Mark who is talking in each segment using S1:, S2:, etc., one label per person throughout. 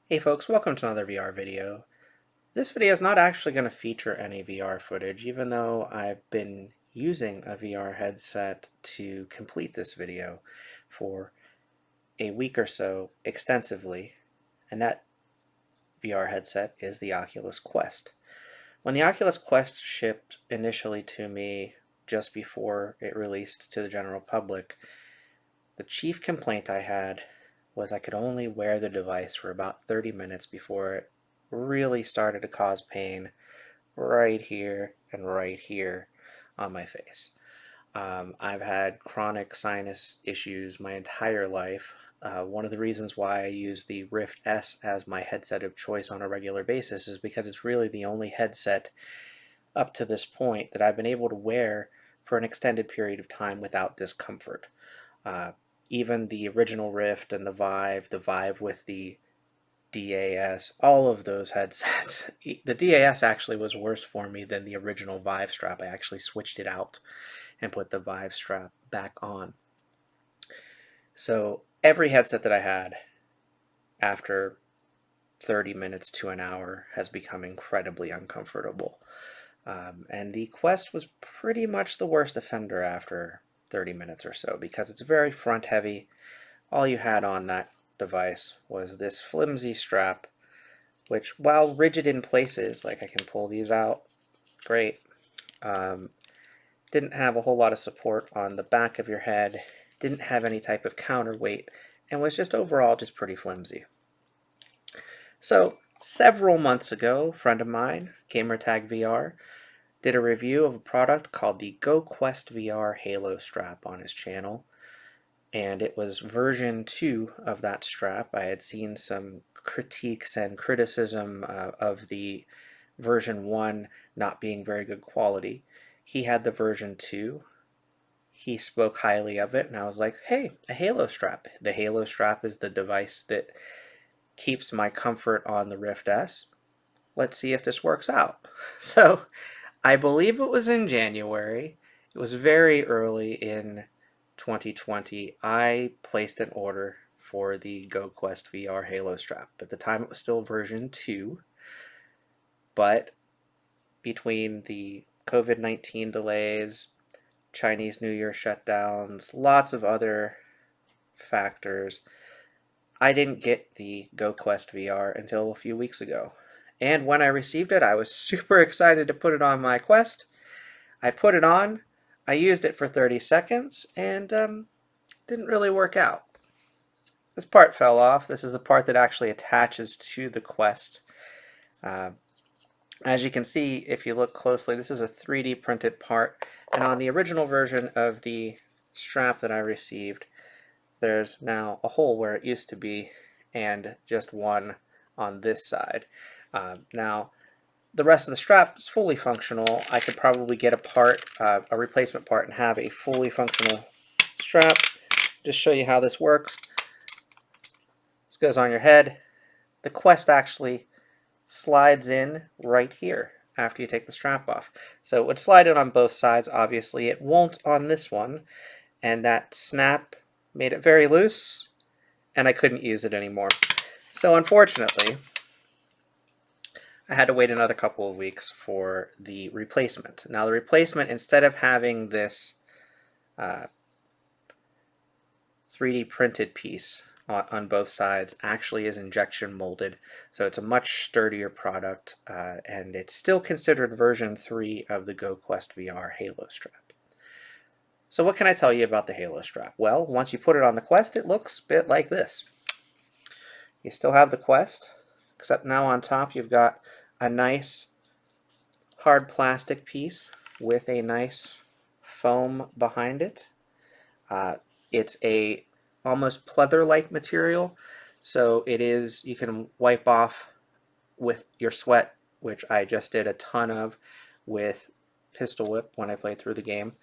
S1: Hey folks, welcome to another VR video. This video is not actually going to feature any VR footage, even though I've been using a VR headset to complete this video for a week or so extensively, and that VR headset is the Oculus Quest. When the Oculus Quest shipped initially to me just before it released to the general public, the chief complaint I had was I could only wear the device for about 30 minutes before it really started to cause pain right here and right here on my face. I've had chronic sinus issues my entire life. One of the reasons why I use the Rift S as my headset of choice on a regular basis is because it's really the only headset up to this point that I've been able to wear for an extended period of time without discomfort. Uh, Even the original Rift and the Vive with the DAS, all of those headsets. The DAS actually was worse for me than the original Vive strap. I actually switched it out and put the Vive strap back on. So every headset that I had after 30 minutes to an hour has become incredibly uncomfortable. And the Quest was pretty much the worst offender after 30 minutes or so because it's very front heavy. All you had on that device was this flimsy strap, which, while rigid in places, like I can pull these out, great, um, didn't have a whole lot of support on the back of your head, didn't have any type of counterweight, and was just overall just pretty flimsy. So several months ago, a friend of mine, Gamertag VR, did a review of a product called the GoQuest VR Halo strap on his channel, and it was version 2 of that strap. I had seen some critiques and criticism of the version 1 not being very good quality. He had the version 2. He spoke highly of it, and I was like, hey, a Halo strap. The Halo strap is the device that keeps my comfort on the Rift S. Let's see if this works out. So I believe it was in January. It was very early in 2020. I placed an order for the GoQuest VR Halo strap. At the time, it was still version 2, but between the COVID-19 delays, Chinese New Year shutdowns, lots of other factors, I didn't get the GoQuest VR until a few weeks ago. And when I received it, I was super excited to put it on my Quest. I put it on, I used it for 30 seconds, and didn't really work out. This part fell off. This is the part that actually attaches to the Quest. Uh, as you can see, if you look closely, this is a 3D printed part, and on the original version of the strap that I received, there's now a hole where it used to be, and just one on this side. Now, the rest of the strap is fully functional. I could probably get a replacement part, and have a fully functional strap. Just show you how this works. This goes on your head. The Quest actually slides in right here after you take the strap off. So it would slide in on both sides, obviously. It won't on this one, and that snap made it very loose, and I couldn't use it anymore. So unfortunately, I had to wait another couple of weeks for the replacement. Now the replacement, instead of having this 3D printed piece on both sides, actually is injection molded, so it's a much sturdier product, and it's still considered version 3 of the GoQuest VR Halo strap. So what can I tell you about the Halo strap? Well, once you put it on the Quest, it looks a bit like this. You still have the Quest, except now on top you've got a nice hard plastic piece with a nice foam behind it. It's a almost pleather-like material, so it is, you can wipe off with your sweat, which I just did a ton of with Pistol Whip when I played through the game.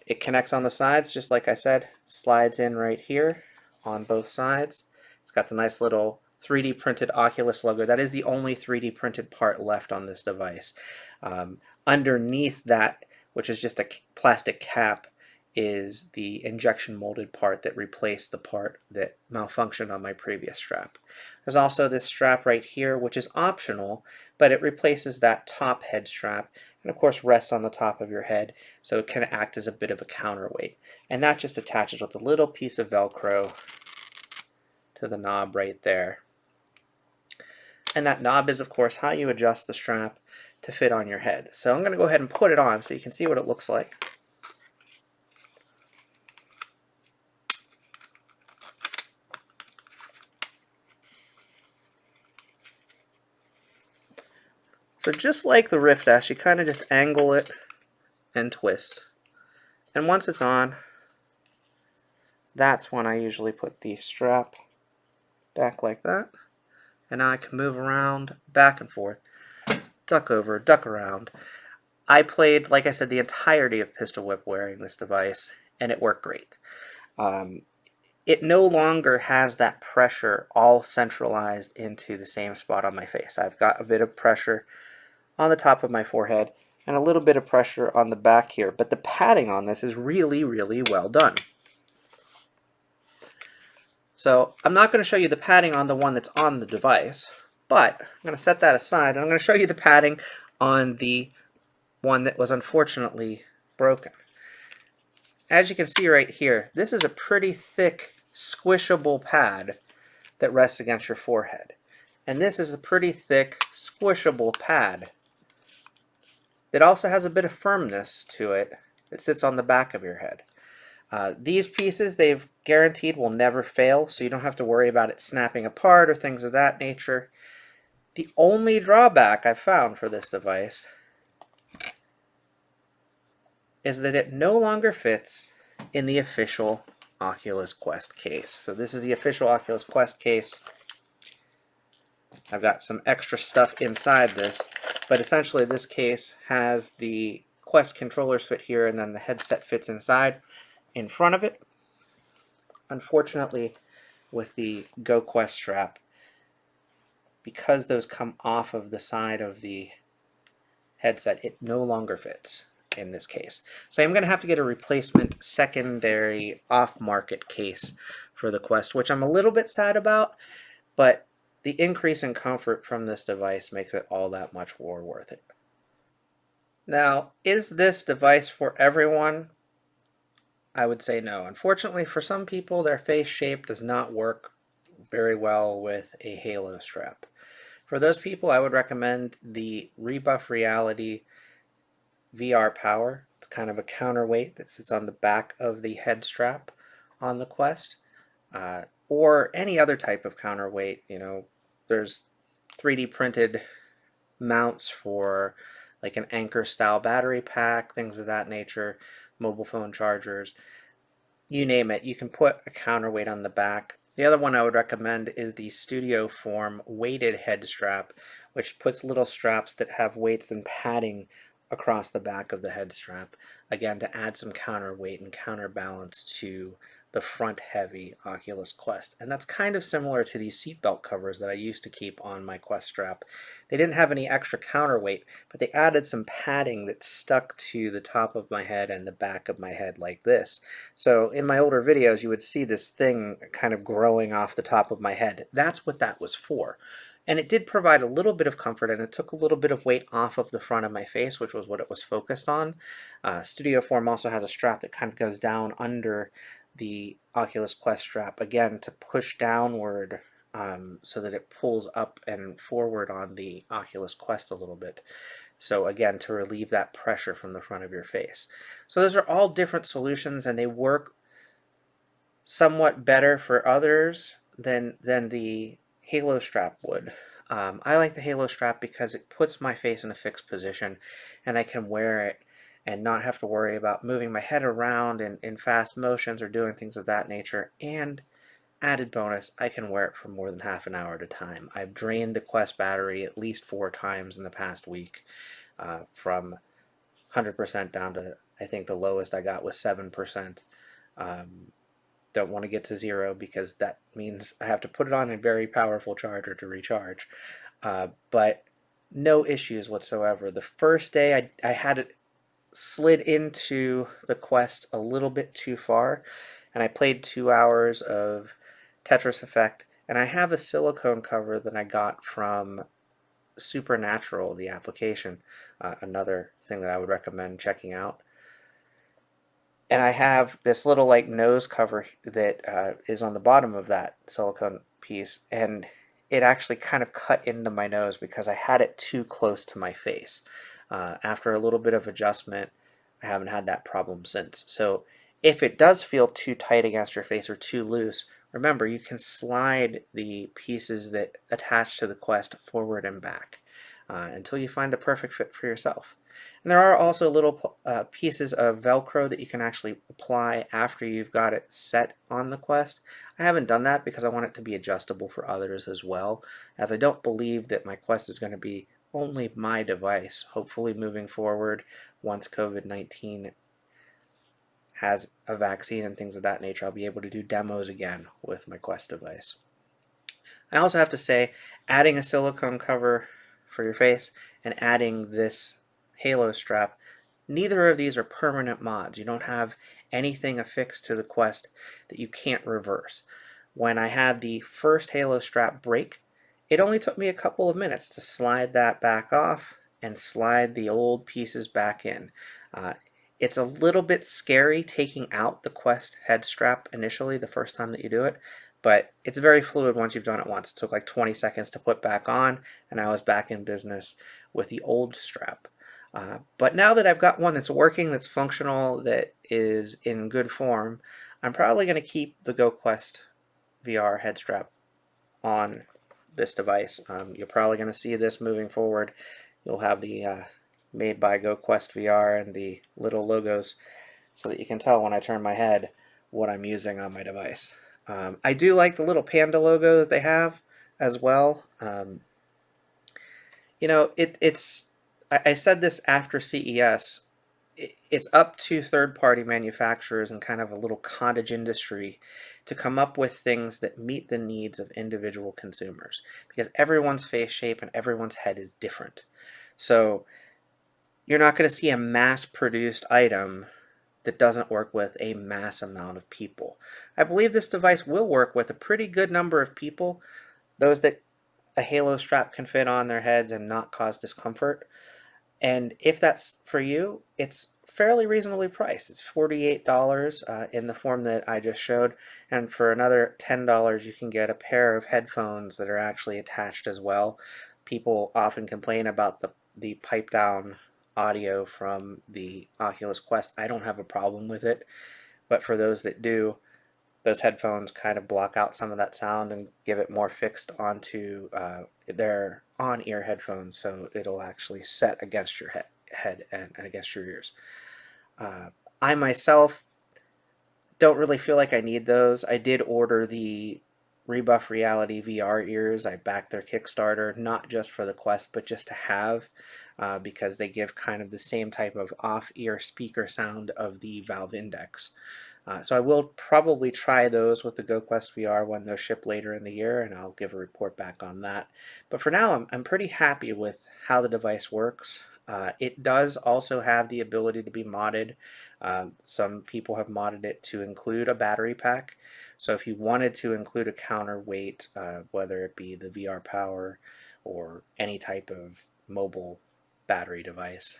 S1: It connects on the sides, just like I said, slides in right here on both sides. It's got the nice little 3D printed Oculus logo. That is the only 3D printed part left on this device. Underneath that, which is just a plastic cap, is the injection molded part that replaced the part that malfunctioned on my previous strap. There's also this strap right here, which is optional, but it replaces that top head strap, and of course rests on the top of your head, so it can act as a bit of a counterweight. And that just attaches with a little piece of Velcro to the knob right there. And that knob is, of course, how you adjust the strap to fit on your head. So I'm going to go ahead and put it on so you can see what it looks like. So just like the Rift S, you kind of just angle it and twist. And once it's on, that's when I usually put the strap back like that. And now I can move around back and forth, duck over, duck around. I played, like I said, the entirety of Pistol Whip wearing this device, and it worked great. It no longer has that pressure all centralized into the same spot on my face. I've got a bit of pressure on the top of my forehead and a little bit of pressure on the back here, but the padding on this is really, really well done. So I'm not going to show you the padding on the one that's on the device, but I'm going to set that aside, and I'm going to show you the padding on the one that was unfortunately broken. As you can see right here, this is a pretty thick, squishable pad that rests against your forehead. And this is a pretty thick, squishable pad that also has a bit of firmness to it that sits on the back of your head. These pieces, they've guaranteed will never fail, so you don't have to worry about it snapping apart or things of that nature. The only drawback I've found for this device is that it no longer fits in the official Oculus Quest case. So this is the official Oculus Quest case. I've got some extra stuff inside this, but essentially this case has the Quest controllers fit here, and then the headset fits inside in front of it. Unfortunately, with the GoQuest strap, because those come off of the side of the headset, it no longer fits in this case. So I'm going to have to get a replacement secondary off-market case for the Quest, which I'm a little bit sad about, but the increase in comfort from this device makes it all that much more worth it. Now, is this device for everyone? I would say no. Unfortunately, for some people, their face shape does not work very well with a halo strap. For those people, I would recommend the Rebuff Reality VR Power. It's kind of a counterweight that sits on the back of the head strap on the Quest, or any other type of counterweight. You know, there's 3D printed mounts for like an Anchor style battery pack, things of that nature, mobile phone chargers, you name it, you can put a counterweight on the back. The other one I would recommend is the Studio Form weighted head strap, which puts little straps that have weights and padding across the back of the head strap, again to add some counterweight and counterbalance to the front heavy Oculus Quest. And that's kind of similar to these seatbelt covers that I used to keep on my Quest strap. They didn't have any extra counterweight, but they added some padding that stuck to the top of my head and the back of my head like this. So in my older videos, you would see this thing kind of growing off the top of my head. That's what that was for. And it did provide a little bit of comfort, and it took a little bit of weight off of the front of my face, which was what it was focused on. Studio Form also has a strap that kind of goes down under the Oculus Quest strap, again, to push downward so that it pulls up and forward on the Oculus Quest a little bit. So again, to relieve that pressure from the front of your face. So those are all different solutions, and they work somewhat better for others than the Halo strap would. I like the Halo strap because it puts my face in a fixed position, and I can wear it and not have to worry about moving my head around in fast motions or doing things of that nature. And added bonus, I can wear it for more than half an hour at a time. I've drained the Quest battery at least 4 times in the past week, from 100% down to, I think the lowest I got was 7%. Don't want to get to 0 because that means I have to put it on a very powerful charger to recharge. But no issues whatsoever. The first day I had it slid into the Quest a little bit too far, and I played 2 hours of Tetris Effect, and I have a silicone cover that I got from Supernatural, the application, another thing that I would recommend checking out. And I have this little like nose cover that is on the bottom of that silicone piece, and it actually kind of cut into my nose because I had it too close to my face. After a little bit of adjustment, I haven't had that problem since. So if it does feel too tight against your face or too loose, remember you can slide the pieces that attach to the Quest forward and back until you find the perfect fit for yourself. And there are also little pieces of Velcro that you can actually apply after you've got it set on the Quest. I haven't done that because I want it to be adjustable for others as well, as I don't believe that my Quest is going to be only my device. Hopefully moving forward, once COVID-19 has a vaccine and things of that nature, I'll be able to do demos again with my Quest device. I also have to say, adding a silicone cover for your face and adding this halo strap, neither of these are permanent mods. You don't have anything affixed to the Quest that you can't reverse. When I had the first halo strap break, it only took me a couple of minutes to slide that back off and slide the old pieces back in. Uh, it's a little bit scary taking out the Quest head strap initially the first time that you do it, but it's very fluid once you've done it once. It took like 20 seconds to put back on, and I was back in business with the old strap. But now that I've got one that's working, that's functional, that is in good form, I'm probably going to keep the GoQuest VR head strap on this device. You're probably going to see this moving forward. You'll have the made by GoQuest VR and the little logos so that you can tell when I turn my head what I'm using on my device. I do like the little panda logo that they have as well. It's I said this after CES. It's up to third-party manufacturers and kind of a little cottage industry to come up with things that meet the needs of individual consumers because everyone's face shape and everyone's head is different. So you're not going to see a mass-produced item that doesn't work with a mass amount of people. I believe this device will work with a pretty good number of people, those that a halo strap can fit on their heads and not cause discomfort. And if that's for you, it's fairly reasonably priced. It's $48 in the form that I just showed. And for another $10, you can get a pair of headphones that are actually attached as well. People often complain about the pipe down audio from the Oculus Quest. I don't have a problem with it, but for those that do, those headphones kind of block out some of that sound and give it more fixed onto their on-ear headphones, so it'll actually set against your head and against your ears. I myself don't really feel like I need those. I did order the Rebuff Reality VR ears. I backed their Kickstarter, not just for the Quest, but just to have, because they give kind of the same type of off-ear speaker sound of the Valve Index. So I will probably try those with the GoQuest VR when they're shipped later in the year, and I'll give a report back on that. But for now, I'm pretty happy with how the device works. It does also have the ability to be modded. Some people have modded it to include a battery pack. So if you wanted to include a counterweight, whether it be the VR Power or any type of mobile battery device,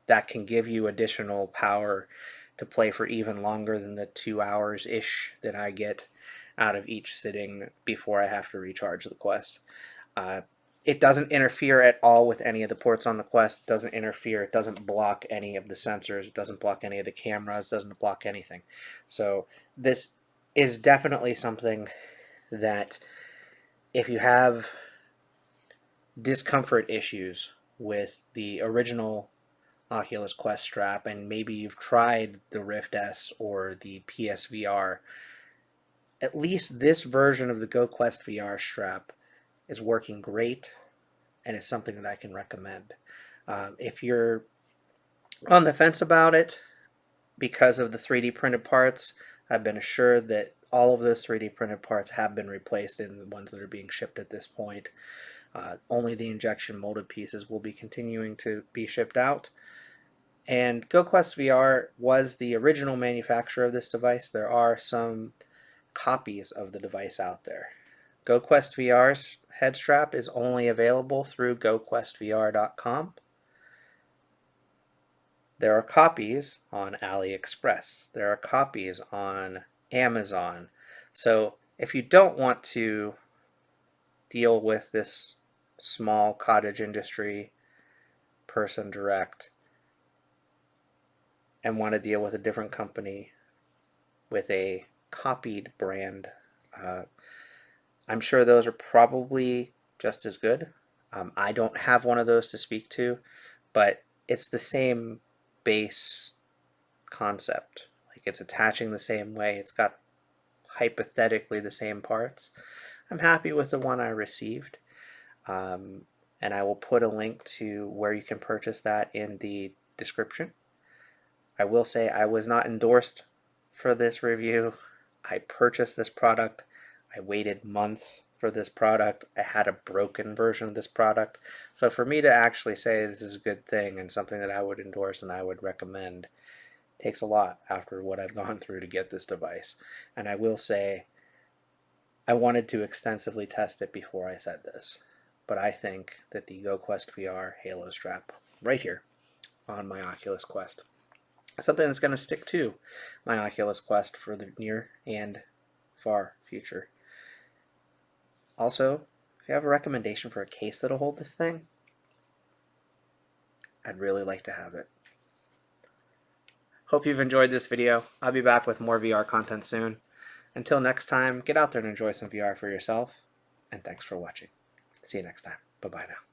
S1: that can give you additional power to play for even longer than the 2 hours-ish that I get out of each sitting before I have to recharge the Quest. Uh, it doesn't interfere at all with any of the ports on the Quest. It doesn't interfere. It doesn't block any of the sensors. It doesn't block any of the cameras. It doesn't block anything. So this is definitely something that if you have discomfort issues with the original Oculus Quest strap and maybe you've tried the Rift S or the PSVR, at least this version of the GoQuest VR strap is working great and is something that I can recommend. If you're on the fence about it because of the 3D printed parts, I've been assured that all of those 3D printed parts have been replaced in the ones that are being shipped at this point. Only the injection molded pieces will be continuing to be shipped out. And GoQuest VR was the original manufacturer of this device. There are some copies of the device out there. GoQuest VR's head strap is only available through GoQuestVR.com. There are copies on AliExpress. There are copies on Amazon. So if you don't want to deal with this small cottage industry person direct and want to deal with a different company with a copied brand, I'm sure those are probably just as good. I don't have one of those to speak to, but it's the same base concept. Like, it's attaching the same way. It's got hypothetically the same parts. I'm happy with the one I received. And I will put a link to where you can purchase that in the description. I will say I was not endorsed for this review. I purchased this product. I waited months for this product. I had a broken version of this product. So for me to actually say this is a good thing and something that I would endorse and I would recommend takes a lot after what I've gone through to get this device. And I will say I wanted to extensively test it before I said this. But I think that the GoQuest VR Halo strap right here on my Oculus Quest is something that's going to stick to my Oculus Quest for the near and far future. Also, if you have a recommendation for a case that'll hold this thing, I'd really like to have it. Hope you've enjoyed this video. I'll be back with more VR content soon. Until next time, get out there and enjoy some VR for yourself, and thanks for watching. See you next time. Bye-bye now.